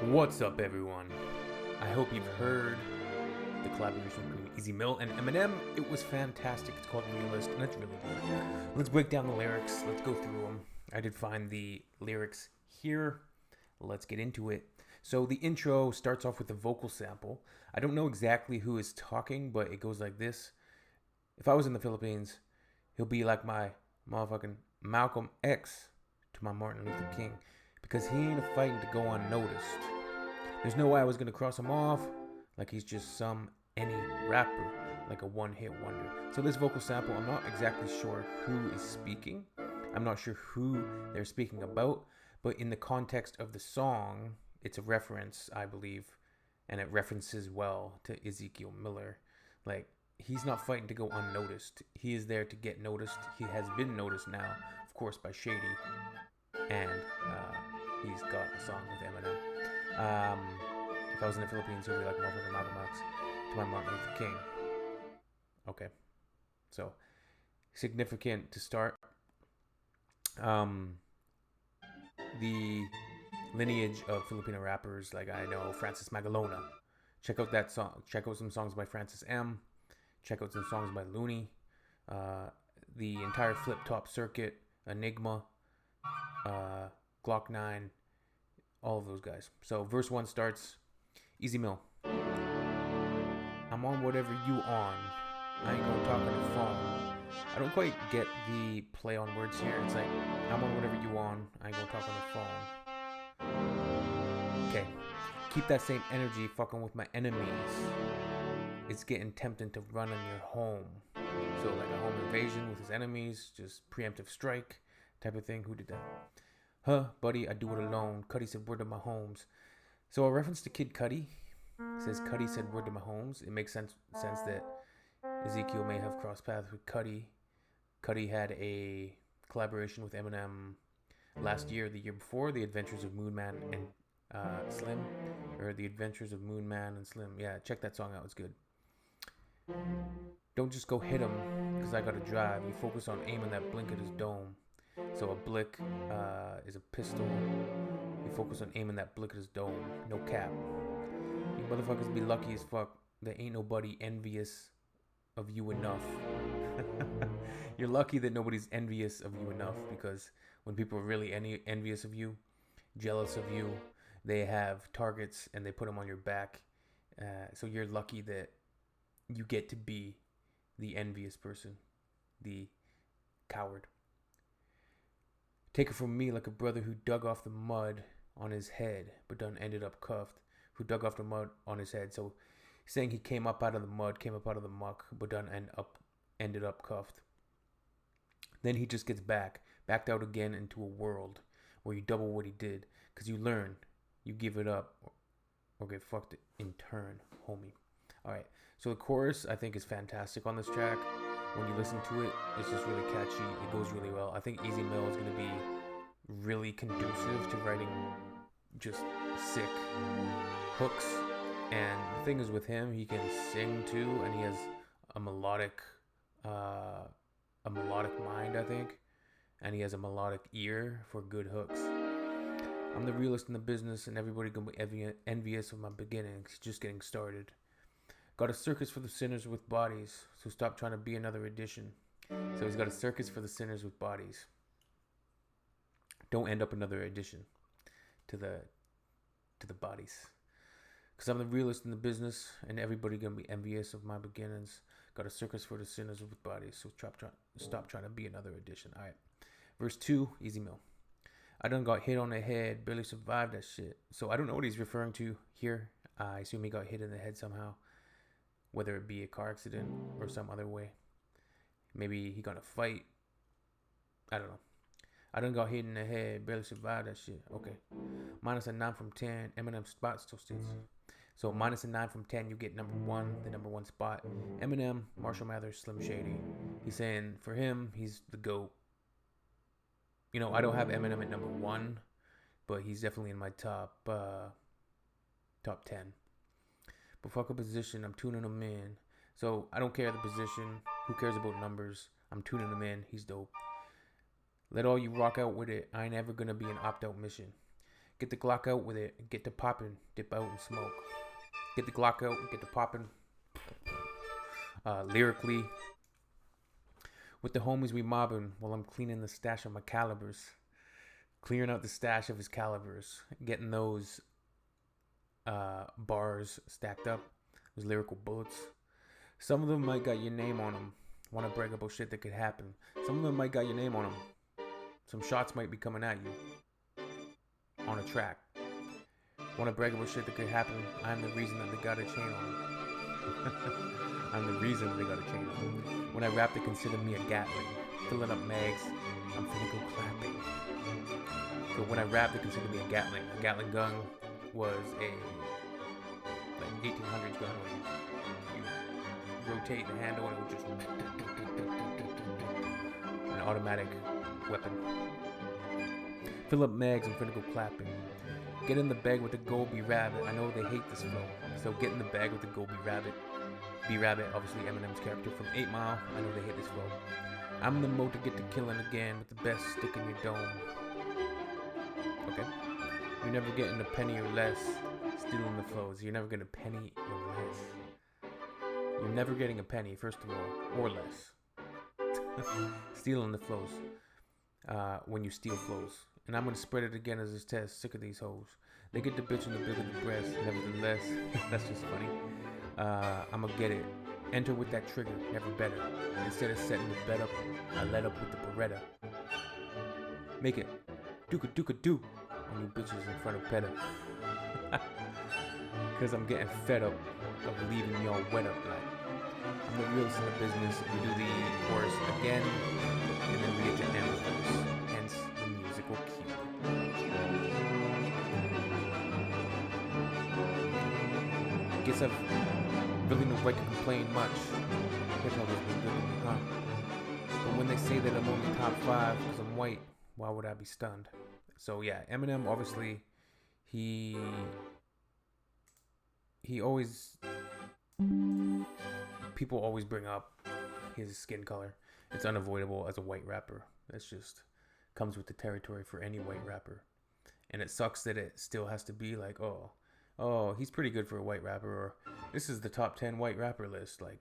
What's up, everyone? I hope you've heard the collaboration between Easy Mill and Eminem. It was fantastic. It's called Realest, and it's really good. Let's break down the lyrics. Let's go through them. I did find the lyrics here. Let's get into it. So the intro starts off with a vocal sample. I don't know exactly who is talking, but it goes like this. If I was in the Philippines, he'll be like my motherfucking Malcolm X to my Martin Luther King, because he ain't fighting to go unnoticed. There's no way I was gonna cross him off like he's just any rapper, like a one-hit wonder. So this vocal sample, I'm not exactly sure who is speaking. I'm not sure who they're speaking about, but in the context of the song, it's a reference, I believe, and it references well to Ezekiel Miller. Like, he's not fighting to go unnoticed. He is there to get noticed. He has been noticed now, of course, by Shady, and he's got a song with Eminem. If I was in the Philippines, he'll be like motherfucking Malcolm X to my Martin Luther King. Okay, so significant to start. The lineage of Filipino rappers, like I know Francis Magalona. Check out that song. Check out some songs by Francis M. Check out some songs by Looney. The entire Flip Top Circuit, Enigma, Glock 9, all of those guys. So verse 1 starts, Easy Mill. I'm on whatever you on. I ain't gonna talk on the phone. I don't quite get the play on words here. It's like, I'm on whatever you on. I ain't gonna talk on the phone. Okay. Keep that same energy fucking with my enemies. It's getting tempting to run on your home. So like a home invasion with his enemies, just preemptive strike type of thing. Who did that? Huh, buddy, I do it alone. Cuddy said word to my homes. So a reference to Kid Cudi. It says Cuddy said word to my homes. It makes sense that Ezekiel may have crossed paths with Cuddy. Cuddy had a collaboration with Eminem last year, the year before, The Adventures of Moon Man and Slim, or The Adventures of Moon Man and Slim. Yeah, check that song out. It's good. Don't just go hit him, because I gotta drive. You focus on aiming that blink at his dome. So a blick is a pistol. You focus on aiming that blick at his dome. No cap. You motherfuckers be lucky as fuck. There ain't nobody envious of you enough. You're lucky that nobody's envious of you enough, because when people are really envious of you, jealous of you, they have targets and they put them on your back. So you're lucky that you get to be the envious person, the coward. Take it from me like a brother who dug off the mud on his head, but done ended up cuffed. Who dug off the mud on his head. So he's saying he came up out of the mud, came up out of the muck, but done ended up cuffed. Then he just gets backed out again into a world where you double what he did. Because you learn, you give it up, or get fucked in turn, homie. Alright, so the chorus I think is fantastic on this track. When you listen to it, it's just really catchy. It goes really well. I think Easy Mill is going to be really conducive to writing just sick hooks. And the thing is with him, he can sing too, and he has a melodic mind, I think, and he has a melodic ear for good hooks. I'm the realest in the business, and everybody gonna be envious of my beginnings. Just getting started. Got a circus for the sinners with bodies, so stop trying to be another edition. So he's got a circus for the sinners with bodies. Don't end up another addition to the bodies. Because I'm the realest in the business, and everybody gonna be envious of my beginnings. Got a circus for the sinners with bodies, so stop trying to be another addition. Alright. Verse 2, Easy Mill. I done got hit on the head, barely survived that shit. So I don't know what he's referring to here. I assume he got hit in the head somehow. Whether it be a car accident or some other way. Maybe he got in a fight. I don't know. I done got hit in the head, barely survived that shit. Okay. Minus a 9 from 10. Eminem spot still stays. So minus a 9 from 10, you get number 1, the number 1 spot. Eminem, Marshall Mathers, Slim Shady. He's saying for him, he's the GOAT. You know, I don't have Eminem at number 1, but he's definitely in my top 10. But fuck a position, I'm tuning him in. So I don't care the position. Who cares about numbers? I'm tuning him in. He's dope. Let all you rock out with it. I ain't ever gonna be an opt-out mission. Get the Glock out with it. Get to popping. Dip out and smoke. Get the Glock out. Get to popping. Lyrically, with the homies we mobbing while I'm cleaning the stash of my calibers. Clearing out the stash of his calibers. Getting those bars stacked up. Those lyrical bullets. Some of them might got your name on them. Want to brag about shit that could happen. Some of them might got your name on them. Some shots might be coming at you. On a track. Want to brag about shit that could happen. I'm the reason that they got a chain on them. I'm the reason they got a chain on them. When I rap, they consider me a Gatling. Filling up mags, I'm finna go clapping. So when I rap, they consider me a Gatling. A Gatling gun was a 1800s gun where you rotate the handle and it would just an automatic weapon. Fill up mags, I'm finna go clapping. Get in the bag with the Goldie Rabbit. I know they hate this flow. So get in the bag with the Goldie Rabbit. B-Rabbit, obviously Eminem's character from 8 Mile. I know they hate this flow. I'm the mode to get to killing again with the best stick in your dome. Okay. You're never getting a penny or less. Stealing the flows. You're never getting a penny or less. You're never getting a penny, first of all, or less. Stealing the flows. When you steal flows. And I'm gonna spread it again as this test. Sick of these hoes. They get the bitch in the bigger the breast. Nevertheless, that's just funny. I'ma get it. Enter with that trigger, never better. Instead of setting the bed up, I let up with the Beretta. Make it dooka on you bitches in front of Peta. Cause I'm getting fed up of leaving y'all wet up like. I'm the realest in the business. We do the chorus again, and then we get to end the verse. Hence the musical cue. Guess I've really no right to complain much. Hip hop has been good to me, huh? But when they say that I'm only top 5 because I'm white, why would I be stunned? So yeah, Eminem obviously he always, people always bring up his skin color. It's unavoidable as a white rapper. That's just comes with the territory for any white rapper. And it sucks that it still has to be like, oh, he's pretty good for a white rapper, or this is the top 10 white rapper list. Like,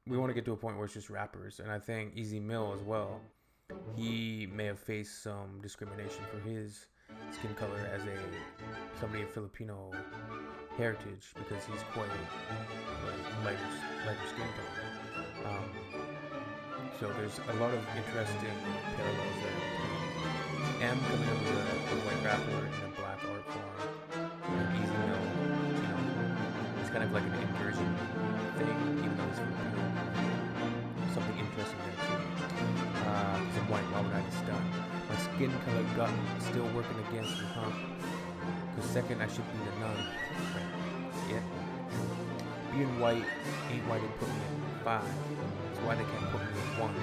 we want to get to a point where it's just rappers. And I think Easy Mill as well, he may have faced some discrimination for his skin color as somebody of Filipino heritage, because he's quite like lighter skin color. So there's a lot of interesting parallels there. M coming up with a white rapper in a black art form. And Easy Mill, it's kind of like an inversion thing, even though it's Filipino. Something interesting there too. Because I'm white, why would I be stunned? My skin color gut still working against me, huh? Because second I should be the nun. Right. Yeah. Being white ain't why they put me at 5. It's why they can't put me at 1.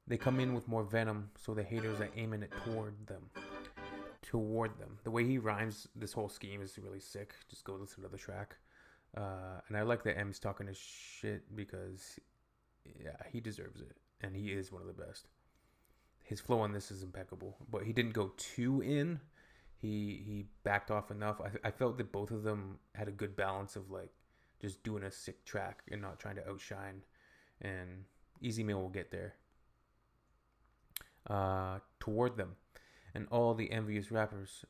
They come in with more venom, so the haters are aiming it toward them. The way he rhymes, this whole scheme is really sick. Just go listen to the track. And I like that M's talking his shit because, yeah, he deserves it. And he is one of the best. His flow on this is impeccable. But he didn't go too in. He backed off enough. I felt that both of them had a good balance of, like, just doing a sick track and not trying to outshine. And Easy Meal will get there. Toward them and all the envious rappers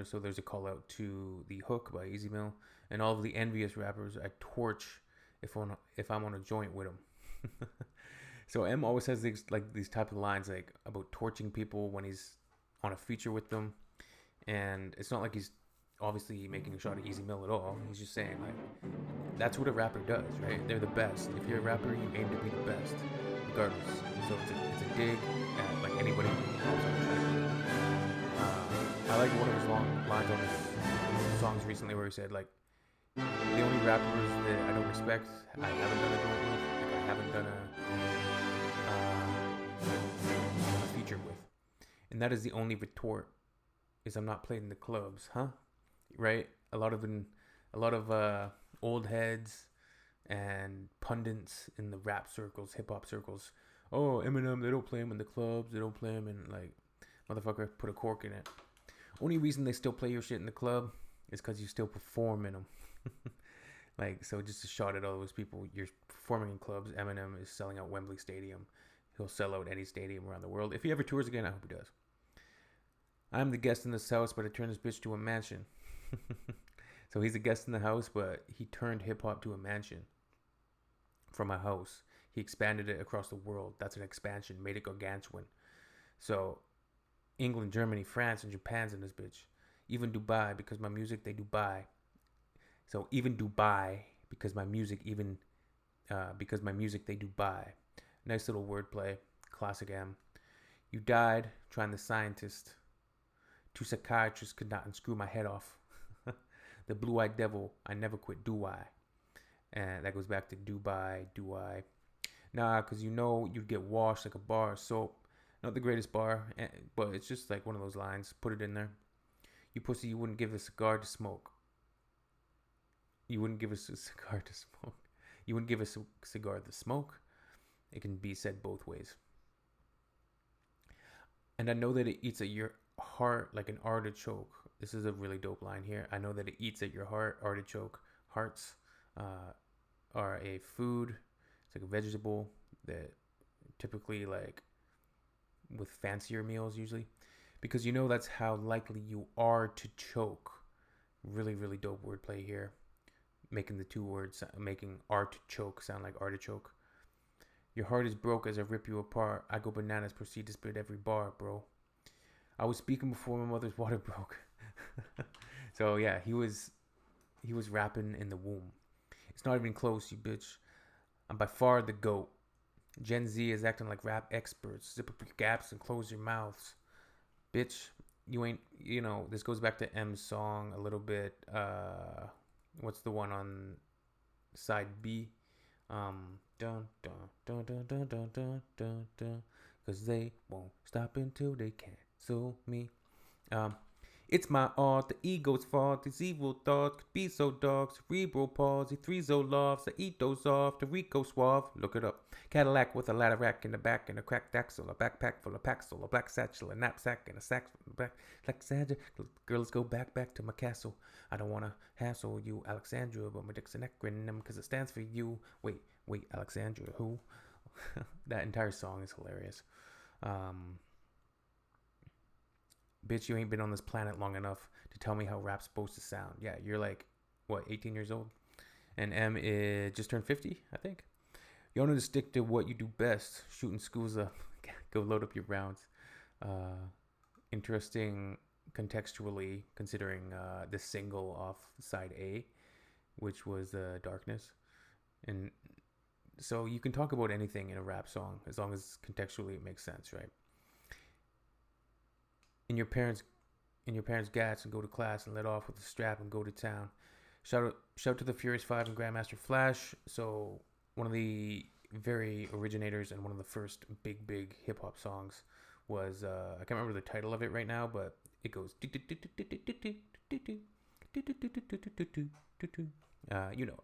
so there's a call out to the hook by Easy Mill, and all of the envious rappers I torch if I'm on a joint with them. So M always has these type of lines like about torching people when he's on a feature with them, and it's not like he's obviously making a shot at Easy Mill at all. He's just saying, like, that's what a rapper does, right? They're the best. If you're a rapper, you aim to be the best, regardless. So it's a dig at, like, anybody who helps on the track. I like one of his long lines on his songs recently where he said, like, the only rappers that I don't respect, I haven't done a joint with, like, I haven't done a feature with. And that is the only retort, is I'm not playing the clubs, huh? Right? A lot of old heads and pundits in the rap circles, hip hop circles, Oh, Eminem, they don't play him in the clubs. They don't play him in like, motherfucker, put a cork in it. Only reason they still play your shit in the club is because you still perform in them. Like, so just a shot at all those people. You're performing in clubs. Eminem is selling out Wembley Stadium. He'll sell out any stadium around the world. If he ever tours again, I hope he does. I'm the guest in this house, but I turned this bitch to a mansion. So he's a guest in the house, but he turned hip hop to a mansion from a house. He expanded it across the world. That's an expansion, made it gargantuan. So England, Germany, France, and Japan's in this bitch. Even Dubai, because my music, they Dubai. So even Dubai, because my music, because my music, they Dubai. Nice little wordplay, classic M. You died trying the scientist. Two psychiatrists could not unscrew my head off. The blue-eyed devil, I never quit, do I? And that goes back to Dubai, do I? Nah, because you know you'd get washed like a bar of soap. Not the greatest bar, but it's just like one of those lines. Put it in there. You pussy, you wouldn't give a cigar to smoke. You wouldn't give us a cigar to smoke. You wouldn't give us a cigar to smoke. It can be said both ways. And I know that it eats at your heart like an artichoke. This is a really dope line here. I know that it eats at your heart. Artichoke hearts are a food. It's like a vegetable that typically like with fancier meals usually, because you know that's how likely you are to choke. Really, really dope wordplay here. Making the two words, making artichoke sound like artichoke. Your heart is broke as I rip you apart. I go bananas, proceed to spit every bar, bro. I was speaking before my mother's water broke. So yeah, he was rapping in the womb. It's not even close, you bitch. I'm by far the GOAT. Gen Z is acting like rap experts. Zip up your gaps and close your mouths. Bitch, you ain't, this goes back to M's song a little bit. What's the one on side B? Dun dun dun dun dun dun dun dun dun. Cause they won't stop until they cancel me. It's my art, the ego's fault. These evil thoughts could be so dark. Cerebral palsy, three Zoloft's. I eat those off. The Rico Suave, look it up. Cadillac with a ladder rack in the back and a cracked axle. A backpack full of Paxil. A black satchel, a knapsack, and a sack from the back. Alexandra, girl, let's go back to my castle. I don't wanna hassle you, Alexandra, but my dick's an acronym because it stands for you. Wait, Alexandra, who? That entire song is hilarious. Bitch, you ain't been on this planet long enough to tell me how rap's supposed to sound. Yeah, you're like, what, 18 years old? And M is just turned 50, I think. You need to stick to what you do best. Shooting schools up. Go load up your rounds. Interesting contextually, considering the single off side A, which was Darkness. And so you can talk about anything in a rap song as long as contextually it makes sense, right? In your parents' gats and go to class and let off with the strap and go to town. Shout to the Furious Five and Grandmaster Flash. So one of the very originators and one of the first big hip hop songs was I can't remember the title of it right now, but it goes you know.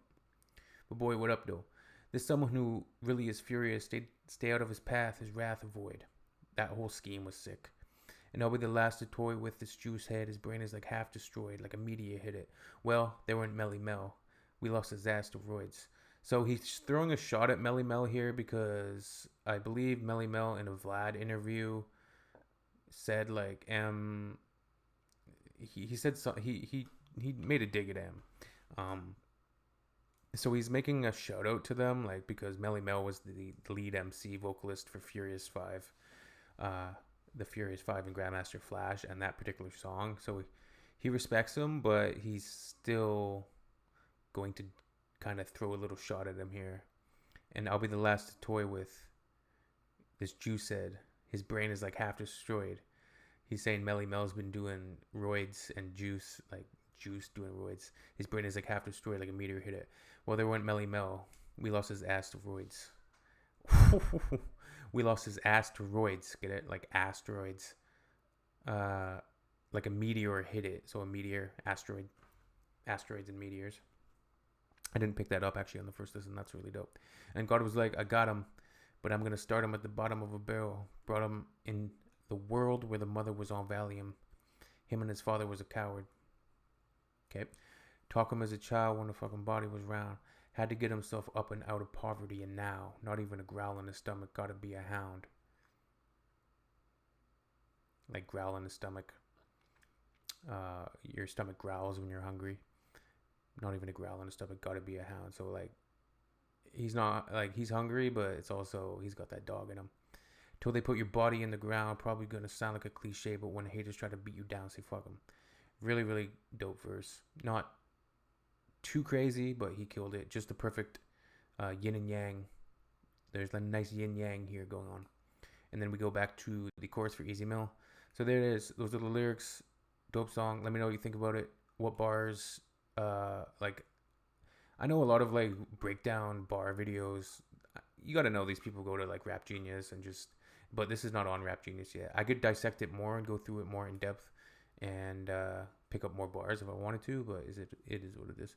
But boy, what up though? There's someone who really is furious. Stay out of his path, his wrath avoid. That whole scheme was sick. And I'll be the last to toy with this juice head. His brain is like half destroyed, like a meteor hit it. Well, they weren't Melly Mel. We lost his ass to roids. So he's throwing a shot at Melly Mel here because I believe Melly Mel in a Vlad interview said like he said so, he made a dig at M. So he's making a shout out to them like because Melly Mel was the lead MC vocalist for Furious 5. The Furious 5 and Grandmaster Flash and that particular song. So he respects him, but he's still going to kind of throw a little shot at him here. And I'll be the last to toy with this Juice head. His brain is like half destroyed. He's saying Melly Mel's been doing roids and Juice, like Juice doing roids. His brain is like half destroyed, like a meteor hit it. Well, there went Melly Mel. We lost his ass to roids. We lost his asteroids. Get it? Like asteroids. Like a meteor hit it. So a meteor, asteroid, asteroids and meteors. I didn't pick that up actually on the first listen. That's really dope. And God was like, I got him. but I'm gonna start him at the bottom of a barrel. Brought him in the world where the mother was on Valium. Him and his father was a coward. Okay. Talk him as a child when the fucking body was round. Had to get himself up and out of poverty, and now, not even a growl in his stomach, gotta be a hound. Like growl in the stomach. Your stomach growls when you're hungry. Not even a growl in the stomach, gotta be a hound. So like, he's not like he's hungry, but it's also he's got that dog in him. Till they put your body in the ground, probably gonna sound like a cliche, but when haters try to beat you down, say fuck them. Really, really dope verse. Not too crazy, but he killed it. Just the perfect yin and yang. There's a nice yin yang here going on. And then we go back to the chorus for Easy Mill. So there it is. Those are the lyrics. Dope song. Let me know what you think about it. What bars? Like I know a lot of like breakdown bar videos. You got to know these people go to like Rap Genius and just. But this is not on Rap Genius yet. I could dissect it more and go through it more in depth, and pick up more bars if I wanted to. But it is what it is.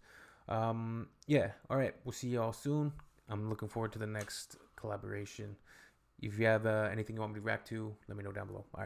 Yeah. All right. We'll see y'all soon. I'm looking forward to the next collaboration. If you have anything you want me to react to, let me know down below. All right.